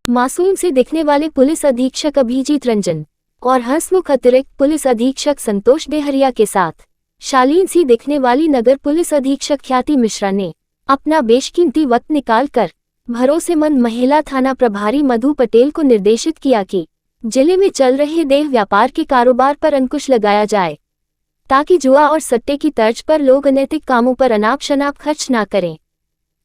मासूम से दिखने वाले पुलिस अधीक्षक अभिजीत रंजन और हंसमुख अतिरिक्त पुलिस अधीक्षक संतोष देहरिया के साथ शालीन सी दिखने वाली नगर पुलिस अधीक्षक ख्याति मिश्रा ने अपना बेशकीमती वक्त निकालकर भरोसेमंद महिला थाना प्रभारी मधु पटेल को निर्देशित किया कि जिले में चल रहे देह व्यापार के कारोबार पर अंकुश लगाया जाए, ताकि जुआ और सट्टे की तर्ज पर लोग अनैतिक कामों पर अनाप शनाप खर्च न करें,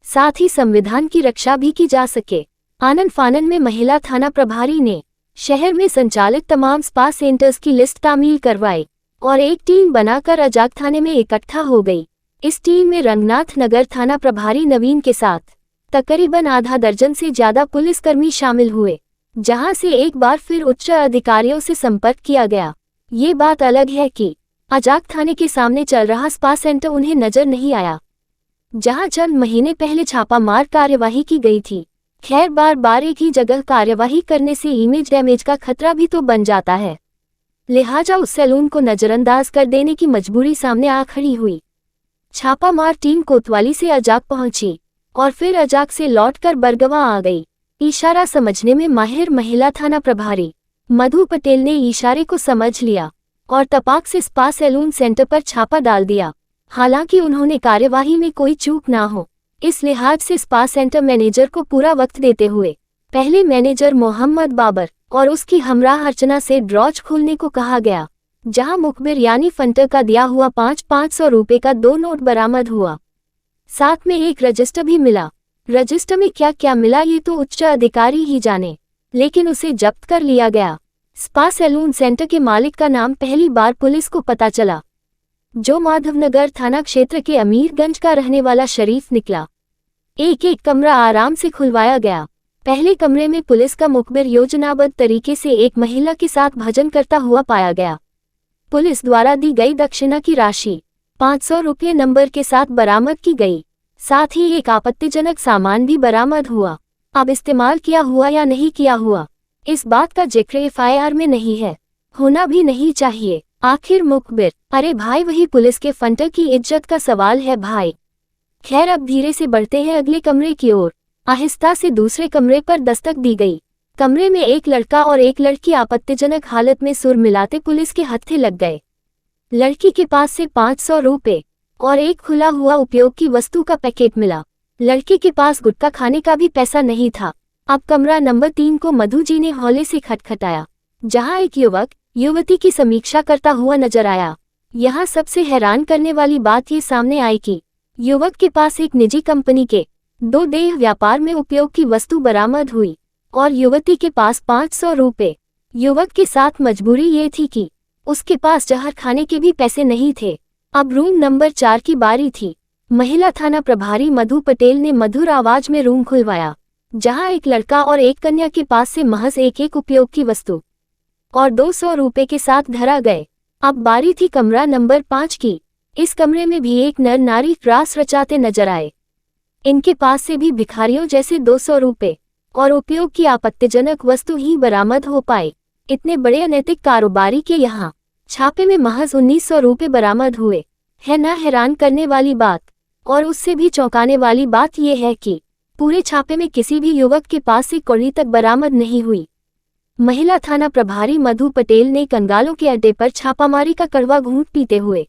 साथ ही संविधान की रक्षा भी की जा सके। आनन फानन में महिला थाना प्रभारी ने शहर में संचालित तमाम स्पा सेंटर्स की लिस्ट तामील करवाई और एक टीम बनाकर अजाक थाने में इकट्ठा हो गई। इस टीम में रंगनाथ नगर थाना प्रभारी नवीन के साथ तकरीबन आधा दर्जन से ज्यादा पुलिसकर्मी शामिल हुए, जहां से एक बार फिर उच्च अधिकारियों से संपर्क किया गया। ये बात अलग है कि अजाक थाने के सामने चल रहा स्पा सेंटर उन्हें नजर नहीं आया, जहां चंद महीने पहले छापामार कार्यवाही की गई थी। खैर, बार बार एक ही जगह कार्यवाही करने से इमेज डैमेज का खतरा भी तो बन जाता है, लिहाजा उस सैलून को नजरअंदाज कर देने की मजबूरी सामने आ खड़ी हुई। छापामार टीम कोतवाली से अजाक पहुंची और फिर अजाक से लौटकर बरगवा आ गई। इशारा समझने में माहिर महिला थाना प्रभारी मधु पटेल ने इशारे को समझ लिया और तपाक से स्पा सैलून सेंटर पर छापा डाल दिया। हालांकि उन्होंने कार्यवाही में कोई चूक ना हो, इस लिहाज से स्पा सेंटर मैनेजर को पूरा वक्त देते हुए पहले मैनेजर मोहम्मद बाबर और उसकी हमराह अर्चना से ड्रॉज खोलने को कहा गया, जहां मुखबिर यानी फंटर का दिया हुआ 500 रुपए का 2 नोट बरामद हुआ। साथ में एक रजिस्टर भी मिला। रजिस्टर में क्या क्या मिला ये तो उच्च अधिकारी ही जाने, लेकिन उसे जब्त कर लिया गया। स्पा सैलून सेंटर के मालिक का नाम पहली बार पुलिस को पता चला, जो माधवनगर थाना क्षेत्र के अमीरगंज का रहने वाला शरीफ निकला। एक एक कमरा आराम से खुलवाया गया। पहले कमरे में पुलिस का मुखबिर योजनाबद्ध तरीके से एक महिला के साथ भजन करता हुआ पाया गया। पुलिस द्वारा दी गई दक्षिणा की राशि 500 रुपये नंबर के साथ बरामद की गई। साथ ही एक आपत्तिजनक सामान भी बरामद हुआ। अब इस्तेमाल किया हुआ या नहीं किया हुआ, इस बात का जिक्र एफआईआर में नहीं है, होना भी नहीं चाहिए। आखिर मुखबिर, अरे भाई, वही पुलिस के फंटर की इज्जत का सवाल है भाई। खैर, अब धीरे से बढ़ते हैं अगले कमरे की ओर। आहिस्ता से दूसरे कमरे पर दस्तक दी गई। कमरे में एक लड़का और एक लड़की आपत्तिजनक हालत में सुर मिलाते पुलिस के हत्थे लग गए। लड़की के पास से 500 रुपए और एक खुला हुआ उपयोग की वस्तु का पैकेट मिला। लड़के के पास गुटखा खाने का भी पैसा नहीं था। अब कमरा नंबर 3 को मधु जी ने हौले से खटखटाया, जहां एक युवक युवती की समीक्षा करता हुआ नजर आया। यहाँ सबसे हैरान करने वाली बात ये सामने आई कि युवक के पास एक निजी कंपनी के 2 देह व्यापार में उपयोग की वस्तु बरामद हुई और युवती के पास 500 रुपए। युवक के साथ मजबूरी ये थी कि उसके पास जहर खाने के भी पैसे नहीं थे। अब रूम नंबर 4 की बारी थी। महिला थाना प्रभारी मधु पटेल ने मधुर आवाज में रूम खुलवाया, जहां एक लड़का और एक कन्या के पास से महज एक उपयोग की वस्तु और 200 रुपए के साथ धरा गए। अब बारी थी कमरा नंबर 5 की। इस कमरे में भी एक नर नारी रास रचाते नजर आए। इनके पास से भी भिखारियों जैसे 200 रुपए और उपयोग की आपत्तिजनक वस्तु ही बरामद हो पाए। इतने बड़े अनैतिक कारोबारी के यहाँ छापे में महज 1900 रुपए बरामद हुए। है ना हैरान करने वाली बात। और उससे भी चौंकाने वाली बात यह है कि पूरे छापे में किसी भी युवक के पास से कौड़ी तक बरामद नहीं हुई। महिला थाना प्रभारी मधु पटेल ने कंगालों के अड्डे पर छापामारी का कड़वा घूंट पीते हुए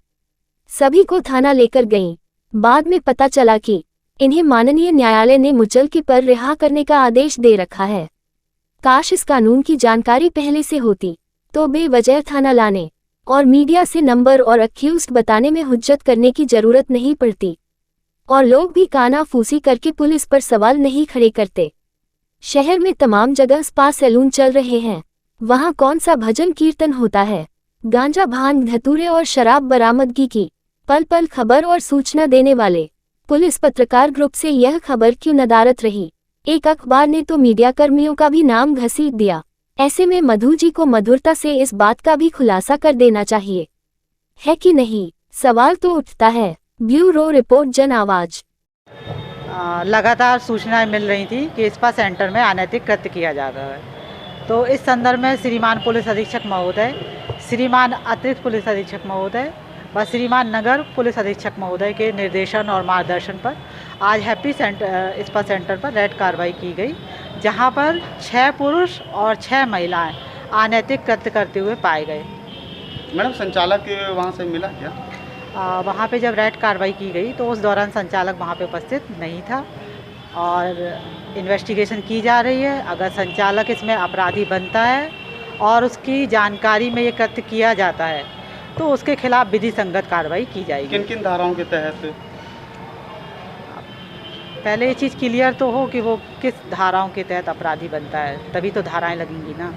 सभी को थाना लेकर गईं। बाद में पता चला कि इन्हें माननीय न्यायालय ने मुचलके पर रिहा करने का आदेश दे रखा है। काश इस कानून की जानकारी पहले से होती तो बेवजह थाना लाने और मीडिया से नंबर और अक्यूज्ड बताने में हुज्जत करने की जरूरत नहीं पड़ती और लोग भी कानाफूसी करके पुलिस पर सवाल नहीं खड़े करते। शहर में तमाम जगह स्पा सैलून चल रहे हैं, वहां कौन सा भजन कीर्तन होता है। गांजा, भांग, धतूरे और शराब बरामदगी की पल पल खबर और सूचना देने वाले पुलिस पत्रकार ग्रुप से यह खबर क्यों नदारत रही। एक अखबार ने तो मीडिया कर्मियों का भी नाम घसीट दिया। ऐसे में मधु जी को मधुरता से इस बात का भी खुलासा कर देना चाहिए, है कि नहीं? सवाल तो उठता है। ब्यूरो रिपोर्ट, जन आवाज। लगातार सूचनाएं मिल रही थी कि स्पा सेंटर में अनैतिक कृत्य किया जा रहा है। तो इस संदर्भ में श्रीमान पुलिस अधीक्षक महोदय, श्रीमान अतिरिक्त पुलिस अधीक्षक महोदय व श्रीमान नगर पुलिस अधीक्षक महोदय के निर्देशन और मार्गदर्शन पर आज हैप्पी स्पा सेंटर पर रेड कार्रवाई की गई, जहाँ पर 6 पुरुष और 6 महिलाएं अनैतिक कृत्य करते हुए पाए गए। मैडम संचालक वहाँ से मिला क्या? वहाँ पे जब रेड कार्रवाई की गई तो उस दौरान संचालक वहाँ पे उपस्थित नहीं था और इन्वेस्टिगेशन की जा रही है। अगर संचालक इसमें अपराधी बनता है और उसकी जानकारी में ये कृत्य किया जाता है तो उसके खिलाफ विधि संगत कार्रवाई की जाएगी। किन किन धाराओं के तहत? पहले ये चीज़ क्लियर तो हो कि वो किस धाराओं के तहत अपराधी बनता है, तभी तो धाराएं लगेंगी ना।